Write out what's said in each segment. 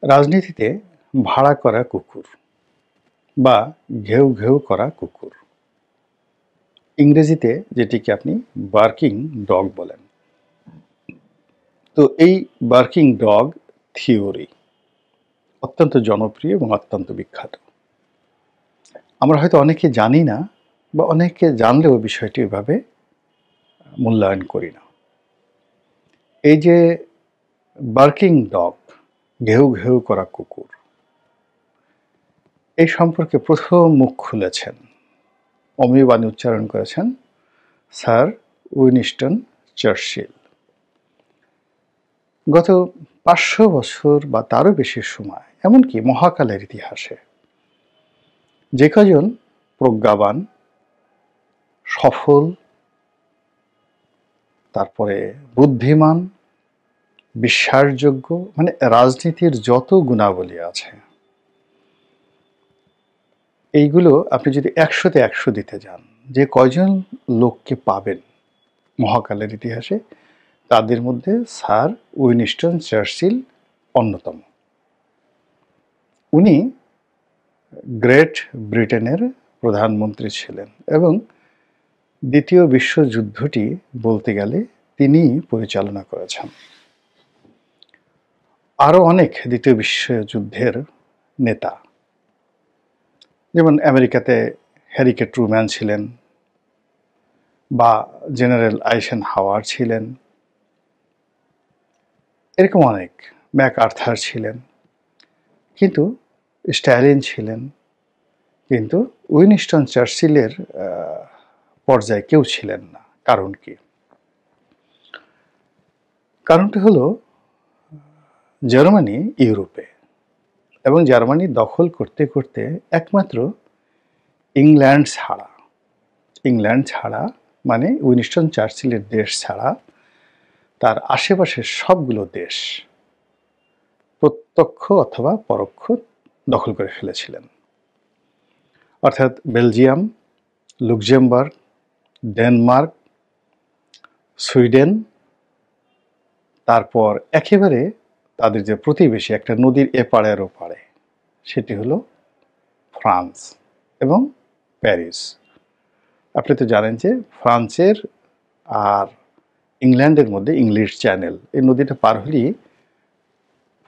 রাজনীতিতে ভাড়া করা কুকুর বা ঘেউ ঘেউ করা কুকুর, ইংরেজিতে যেটিকে আপনি বার্কিং ডগ বলেন। তো এই বার্কিং ডগ থিওরি অত্যন্ত জনপ্রিয় এবং অত্যন্ত বিখ্যাত। আমরা হয়তো অনেকে জানি না বা অনেকে জানলেও বিষয়টি এভাবে মূল্যায়ন করি না। এই যে বার্কিং ডগ, ঘেউ ঘেউ করা কুকুর, এই সম্পর্কে প্রথম মুখ খুলেছেন, অমীয় বাণী উচ্চারণ করেছেন স্যার উইনস্টন চার্চিল। গত 500 বছর বা তারও বেশি সময়, এমনকি মহাকালের ইতিহাসে যে কজন প্রজ্ঞাবান, সফল, তারপরে বুদ্ধিমান, বিশ্বাসযোগ্য, মানে রাজনীতির যত গুণাবলী আছে, এইগুলো আপনি যদি 100-তে 100 দিতে যান, যে কয়জন লোককে পাবেন মহাকালের ইতিহাসে, তাদের মধ্যে স্যার উইনস্টন চার্চিল অন্যতম। উনি গ্রেট ব্রিটেনের প্রধানমন্ত্রী ছিলেন এবং দ্বিতীয় বিশ্বযুদ্ধটি বলতে গেলে তিনিই পরিচালনা করেছেন। আরও অনেক দ্বিতীয় বিশ্বযুদ্ধের নেতা, যেমন আমেরিকাতে হ্যারি কে ট্রুম্যান ছিলেন বা জেনারেল আইজেনহাওয়ার ছিলেন, এরকম অনেক, ম্যাকআর্থার ছিলেন, কিন্তু স্ট্যালিন ছিলেন, কিন্তু উইনস্টন চার্চিলের পর্যায়ে কেউ ছিলেন না। কারণ কি? কারণটি হলো জার্মানি ইউরোপে, এবং জার্মানি দখল করতে করতে একমাত্র ইংল্যান্ড ছাড়া মানে উইনস্টন চার্চিলের দেশ ছাড়া তার আশেপাশের সবগুলো দেশ প্রত্যক্ষ অথবা পরোক্ষ দখল করে ফেলেছিলেন। অর্থাৎ বেলজিয়াম, লুক্সেমবার্গ, ডেনমার্ক, সুইডেন, তারপর একেবারে তাদের যে প্রতিবেশী একটা নদীর এপারে আর ওপারে, সেটি হলো ফ্রান্স এবং প্যারিস। আপনি তো জানেন যে ফ্রান্সের আর ইংল্যান্ডের মধ্যে ইংলিশ চ্যানেল, এই নদীটা পার হলেই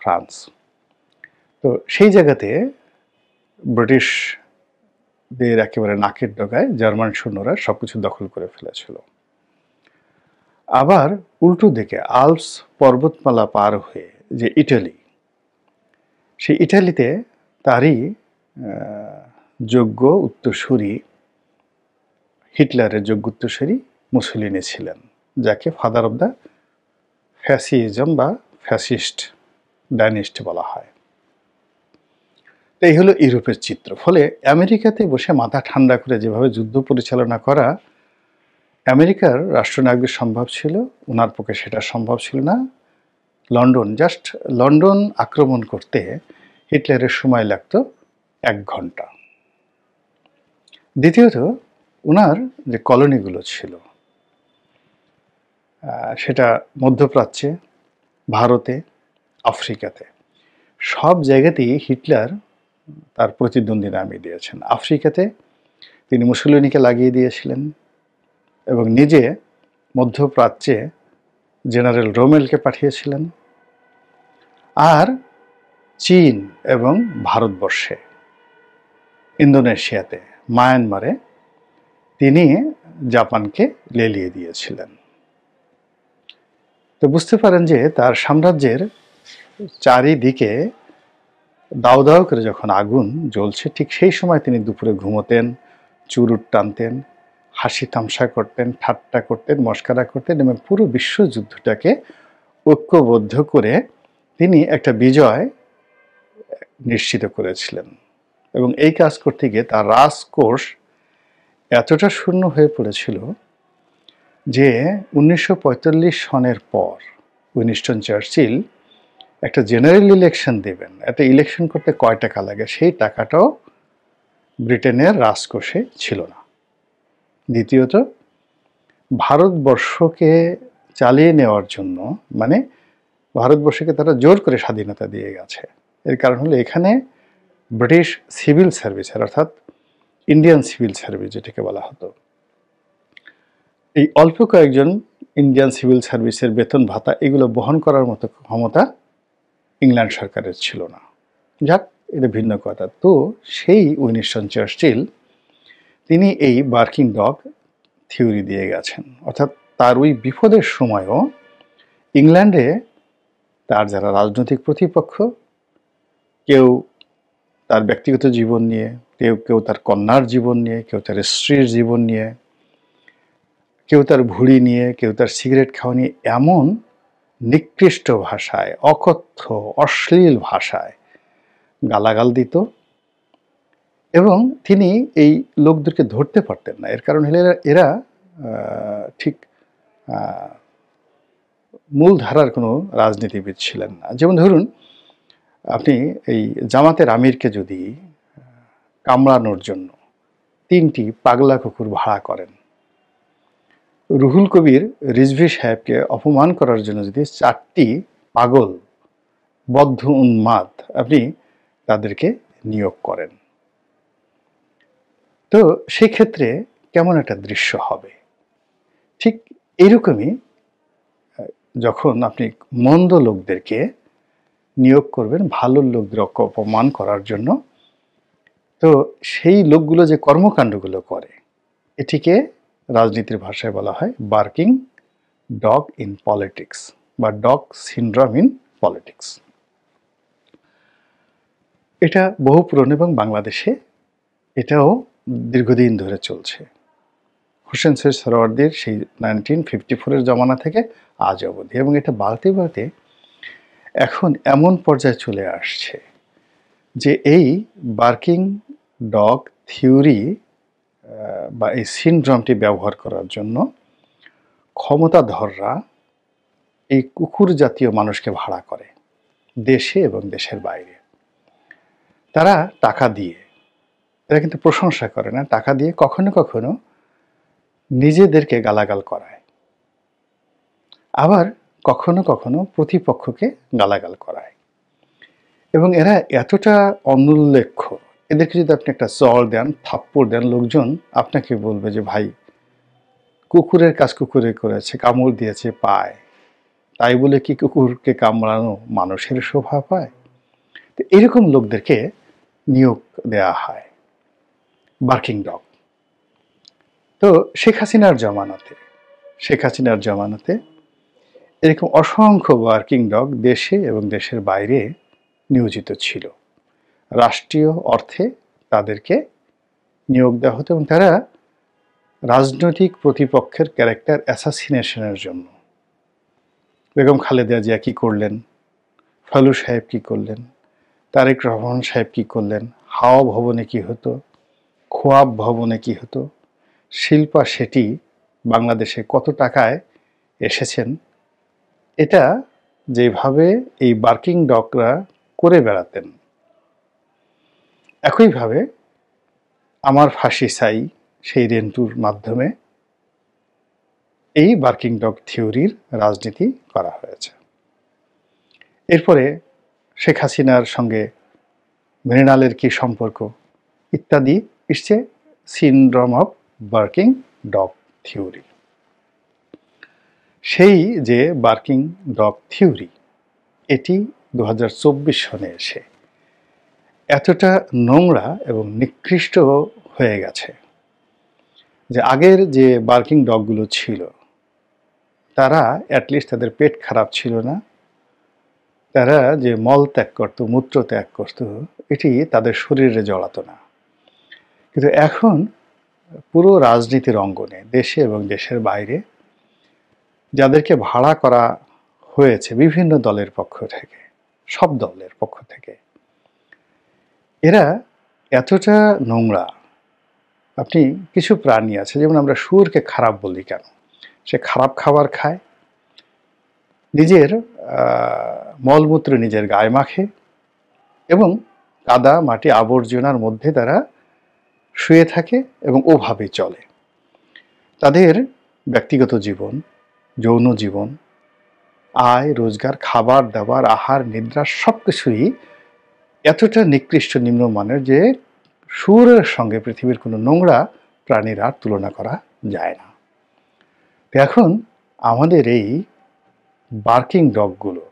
ফ্রান্স। তো সেই জায়গাতে ব্রিটিশদের একেবারে নাকের ডগায় জার্মান সৈন্যরা সবকিছু দখল করে ফেলেছিল। আবার উল্টো দিকে আল্পস পর্বতমালা পার হয়ে যে ইটালি, সেই ইটালিতে তারই যোগ্য উত্তরসূরি, হিটলারের যোগ্য উত্তরসূরি মুসোলিনি ছিলেন, যাকে ফাদার অব দ্য ফ্যাসিজম বা ফ্যাসিস্ট ডাইনেস্টি বলা হয়। এই হলো ইউরোপের চিত্র। ফলে আমেরিকাতে বসে মাথা ঠান্ডা করে যেভাবে যুদ্ধ পরিচালনা করা আমেরিকার রাষ্ট্রনায়কদের সম্ভব ছিল, ওনার পক্ষে সেটা সম্ভব ছিল না। লন্ডন আক্রমণ করতে হিটলারের সময় লাগত 1 ঘন্টা। দ্বিতীয়ত, ওনার যে কলোনিগুলো ছিল, সেটা মধ্যপ্রাচ্যে, ভারতে, আফ্রিকাতে, সব জায়গাতেই হিটলার তার প্রতিদ্বন্দ্বী নামিয়ে দিয়েছেন। আফ্রিকাতে তিনি মুসোলিনিকে লাগিয়ে দিয়েছিলেন এবং নিজে মধ্যপ্রাচ্যে জেনারেল রোমেলকে পাঠিয়েছিলেন। আর চীন এবং ভারতবর্ষে, ইন্দোনেশিয়াতে, মায়ানমারে তিনি জাপানকে লেলিয়ে দিয়েছিলেন। তো বুঝতে পারেন যে তার সাম্রাজ্যের চারিদিকে দাউ দাউ করে যখন আগুন জ্বলছে, ঠিক সেই সময় তিনি দুপুরে ঘুমোতেন, চুরুট টানতেন, হাসি তামসা করতেন, ঠাট্টা করতেন, মস্করা করতেন এবং পুরো বিশ্বযুদ্ধটাকে ঐক্যবদ্ধ করে তিনি একটা বিজয় নিশ্চিত করেছিলেন। এবং এই কাজ করতে গিয়ে তার রাজকোষ এতটা শূন্য হয়ে পড়েছিল যে 1945 সনের পর উইনস্টন চার্চিল একটা জেনারেল ইলেকশন দেবেন। একটা ইলেকশন করতে কয় টাকা লাগে, সেই টাকাটাও ব্রিটেনের রাজকোষে ছিল না। দ্বিতীয়ত, ভারতবর্ষকে চালিয়ে নেওয়ার জন্য, মানে ভারতবর্ষকে তারা জোর করে স্বাধীনতা দিয়ে গেছে, এর কারণ হলো এখানে ব্রিটিশ সিভিল সার্ভিসের, অর্থাৎ ইন্ডিয়ান সিভিল সার্ভিস যেটাকে বলা হতো, এই অল্প কয়েকজন ইন্ডিয়ান সিভিল সার্ভিসের বেতন ভাতা এগুলো বহন করার মতো ক্ষমতা ইংল্যান্ড সরকারের ছিল না। যাক, এটা ভিন্ন কথা। তো সেই উইনস্টন চার্চিল তিনি এই বার্কিং ডগ থিওরি দিয়ে গেছেন, অর্থাৎ তার ওই বিপদের সময়ও ইংল্যান্ডে তার যারা রাজনৈতিক প্রতিপক্ষ, কেউ তার ব্যক্তিগত জীবন নিয়ে, কেউ তার কন্যার জীবন নিয়ে, কেউ তার স্ত্রীর জীবন নিয়ে, কেউ তার ভুঁড়ি নিয়ে, কেউ তার সিগারেট খাওয়া নিয়ে এমন নিকৃষ্ট ভাষায়, অকথ্য অশ্লীল ভাষায় গালাগাল দিত, এবং তিনি এই লোকদেরকে ধরতে পারতেন না। এর কারণ হলে এরা ঠিক মূলধারার কোনো রাজনীতিবিদ ছিলেন না। যেমন ধরুন, আপনি এই জামাতের আমিরকে যদি কামড়ানোর জন্য 3টি পাগলা কুকুর ভাড়া করেন, রুহুল কবির রিজভী সাহেবকে অপমান করার জন্য যদি 4টি পাগল বদ্ধ উন্মাদ আপনি তাদেরকে নিয়োগ করেন, তো সেক্ষেত্রে কেমন একটা দৃশ্য হবে? ঠিক এইরকমই যখন আপনি মন্দ লোকদেরকে নিয়োগ করবেন ভালো লোকদের অপমান করার জন্য, তো সেই লোকগুলো যে কর্মকাণ্ডগুলো করে এটিকে রাজনীতির ভাষায় বলা হয় বার্কিং ডগ ইন পলিটিক্স বা ডগ সিনড্রোম ইন পলিটিক্স। এটা বহু পুরনো এবং বাংলাদেশে এটাও দীর্ঘদিন ধরে চলছে। হোসেন সৈয়দ সোহরাওয়ার্দীর সেই 1954-এর জমানা থেকে আজ অবধি, এবং এটা বাড়তে বাড়তে এখন এমন পর্যায়ে চলে আসছে যে এই বার্কিং ডগ থিওরি বা এই সিনড্রোমটি ব্যবহার করার জন্য ক্ষমতাধররা এই কুকুর জাতীয় মানুষকে ভাড়া করে দেশে এবং দেশের বাইরে। তারা টাকা দিয়ে, এরা কিন্তু প্রশংসা করে না, টাকা দিয়ে কখনো কখনো নিজেদেরকে গালাগাল করায়, আবার কখনো কখনো প্রতিপক্ষকে গালাগাল করায়, এবং এরা এতটা অনুল্লেখ্য, এদেরকে যদি আপনি একটা চড় দেন, থাপ্পড় দেন, লোকজন আপনাকে বলবে যে ভাই কুকুরের কাজ কুকুরে করেছে, কামড় দিয়েছে পায়, তাই বলে কি কুকুরকে কামড়ানো মানুষের শোভা পায়? তো এরকম লোকদেরকে নিয়োগ দেয়া হয় বার্কিং ডগ। তো শেখ হাসিনার জমানাতে এরকম অসংখ্য বার্কিং ডগ দেশে এবং দেশের বাইরে নিয়োজিত ছিল। রাষ্ট্রীয় অর্থে তাদেরকে নিয়োগ দেওয়া হতো, এবং তারা রাজনৈতিক প্রতিপক্ষের ক্যারেক্টার অ্যাসাসিনেশনের জন্য, বেগম খালেদা জিয়া কী করলেন, ফালু সাহেব কী করলেন, তারেক রহমান সাহেব কী করলেন, হাওয়া ভবনে কী হতো, খোয়াব ভবনে কী হতো, শিল্পা শেঠি বাংলাদেশে কত টাকায় এসেছেন, এটা যেভাবে এই বার্কিং ডগরা করে বেড়াতেন, একইভাবে আমার ফাঁসি চাই সেই রেন্টুর মাধ্যমে এই বার্কিং ডগ থিওরির রাজনীতি করা হয়েছে। এরপরে শেখ হাসিনার সঙ্গে মৃণালের কি সম্পর্ক ইত্যাদি এসছে syndrome of barking dog theory. সেই যে বার্কিং ডগ থিওরি, এটি 2024 সনে এসে এতটা নোংরা এবং নিকৃষ্ট হয়ে গেছে যে আগের যে বার্কিং ডগগুলো ছিল তারা অ্যাটলিস্ট তাদের পেট খারাপ ছিল না, তারা যে মল ত্যাগ করত, মূত্র ত্যাগ করত, এটি তাদের শরীরে জড়াতো না। কিন্তু এখন পুরো রাজনীতির অঙ্গনে দেশে এবং দেশের বাইরে যাদেরকে ভাড়া করা হয়েছে বিভিন্ন দলের পক্ষ থেকে, সব দলের পক্ষ থেকে, এরা এতটা নোংরা। আপনি কিছু প্রাণী আছে, যেমন আমরা শুয়োরকে খারাপ বলি কেন? সে খারাপ খাবার খায়, নিজের মলমূত্র নিজের গায়ে মাখে, এবং কাদা মাটি আবর্জনার মধ্যে তারা শুয়ে থাকে এবং ওভাবে চলে। তাদের ব্যক্তিগত জীবন, যৌন জীবন, আয় রোজগার, খাবার দাবার, আহার নিদ্রা সব কিছুই এতটা নিকৃষ্ট নিম্নমানের যে শুয়োরের সঙ্গে পৃথিবীর কোনো নোংরা প্রাণীর আর তুলনা করা যায় না। তো এখন আমাদের এই বার্কিং ডগগুলো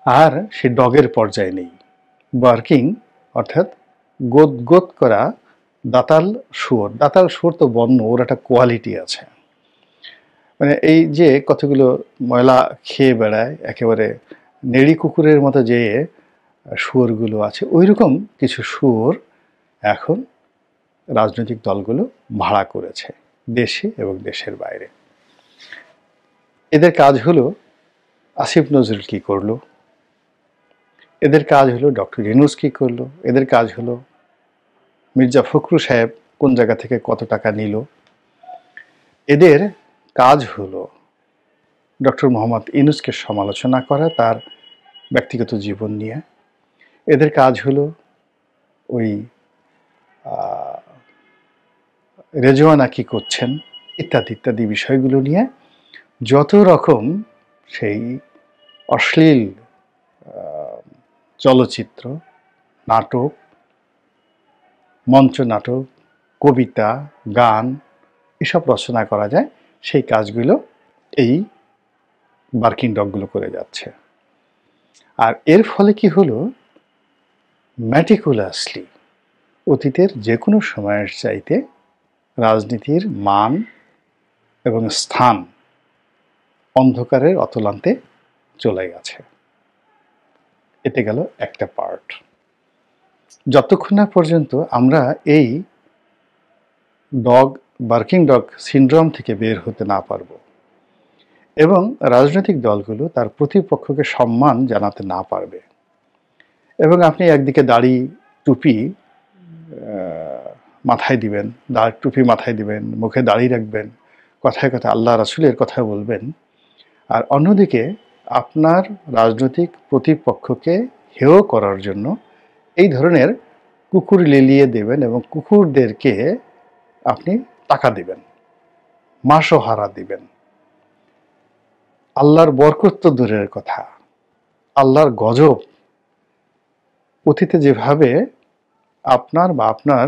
আর সে ডগের পর্যায়ে নেই। বার্কিং অর্থাৎ গোদ করা দাতাল শুয়োর তো বন্য, ওর একটা কোয়ালিটি আছে। মানে এই যে কতগুলো ময়লা খেয়ে বেড়ায়, একেবারে নেড়ি কুকুরের মতো যে শুয়োরগুলো আছে, ওই রকম কিছু শুয়োর এখন রাজনৈতিক দলগুলো ভাড়া করেছে দেশে এবং দেশের বাইরে। এদের কাজ হলো আসিফ নজরুল কি করলো, এদের কাজ হলো ডক্টর ইউনূস কি করলো, এদের কাজ হলো মির্জা ফখরুল সাহেব কোন জায়গা থেকে কত টাকা নিল, এদের কাজ হলো ডক্টর মোহাম্মদ ইউনূসকে সমালোচনা করা তার ব্যক্তিগত জীবন নিয়ে, এদের কাজ হলো ওই রেজওয়ানা কি করছেন ইত্যাদি ইত্যাদি বিষয়গুলো নিয়ে যত রকম সেই অশ্লীল চলচ্চিত্র, নাটক, মঞ্চনাটক, কবিতা, গান এসব রচনা করা যায়, সেই কাজগুলো এই বার্কিং ডগগুলো করে যাচ্ছে। আর এর ফলে কি হলো, ম্যাটিকুলাসলি অতীতের যে কোনো সময়ের চাইতে রাজনীতির মান এবং স্থান অন্ধকারের অতলান্তে চলে গেছে। এতে গেল একটা পার্ট। যতক্ষণ না পর্যন্ত আমরা এই বার্কিং ডগ সিনড্রোম থেকে বের হতে না পারব এবং রাজনৈতিক দলগুলো তার প্রতিপক্ষকে সম্মান জানাতে না পারবে, এবং আপনি একদিকে দাড়ি টুপি মাথায় দিবেন, টুপি মাথায় দিবেন, মুখে দাড়ি রাখবেন, কথায় কথায় আল্লাহ রাসূলের কথা বলবেন, আর অন্যদিকে আপনার রাজনৈতিক প্রতিপক্ষকে হেয় করার জন্য এই ধরনের কুকুর লেলিয়ে দেবেন এবং কুকুরদেরকে আপনি টাকা দিবেন, মাসোহারা দিবেন। আল্লাহর বরকত তো দূরের কথা, আল্লাহর গজব অতীতে যেভাবে আপনার বা আপনার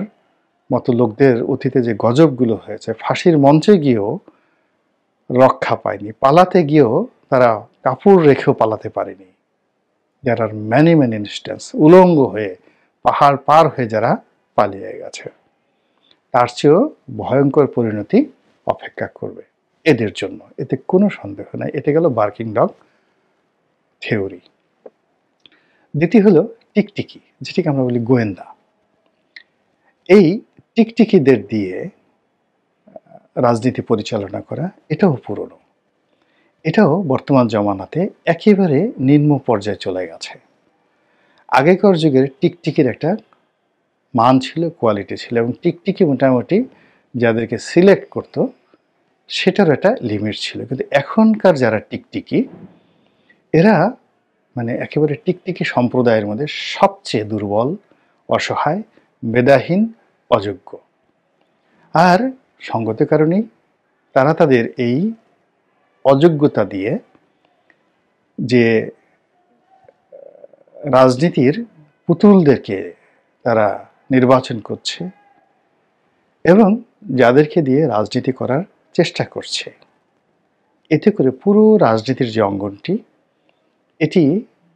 মতো লোকদের অতীতে যে গজবগুলো হয়েছে, ফাঁসির মঞ্চে গিয়েও রক্ষা পায়নি, পালাতে গিয়েও তারা কাপড় রেখেও পালাতে পারেনি। দেয়ার আর ম্যানি ইনস্ট্যান্স, উলঙ্গ হয়ে পাহাড় পার হয়ে যারা পালিয়ে গেছে, তার চেয়েও ভয়ঙ্কর পরিণতি অপেক্ষা করবে এদের জন্য, এতে কোনো সন্দেহ নাই। এটা গেল বার্কিং ডগ থিওরি। দ্বিতীয় হলো টিকটিকি, যেটিকে আমরা বলি গোয়েন্দা। এই টিকটিকিদের দিয়ে রাজনীতি পরিচালনা করা এটাও পুরনো, এটাও বর্তমান জমানাতে একেবারে নিম্ন পর্যায়ে চলে গেছে। আগেকার যুগের টিকটিকির একটা মান ছিল, কোয়ালিটি ছিল, এবং টিকটিকি মোটামুটি যাদেরকে সিলেক্ট করত সেটার একটা লিমিট ছিল। কিন্তু এখনকার যারা টিকটিকি, এরা মানে একেবারে টিকটিকি সম্প্রদায়ের মধ্যে সবচেয়ে দুর্বল, অসহায়, মেধাহীন, অযোগ্য। আর সঙ্গত কারণেই তারা তাদের এই অযোগ্যতা দিয়ে যে রাজনীতির পুতুলদেরকে তারা নির্বাচন করছে এবং যাদেরকে দিয়ে রাজনীতি করার চেষ্টা করছে, এতে করে পুরো রাজনীতির যে অঙ্গনটি, এটি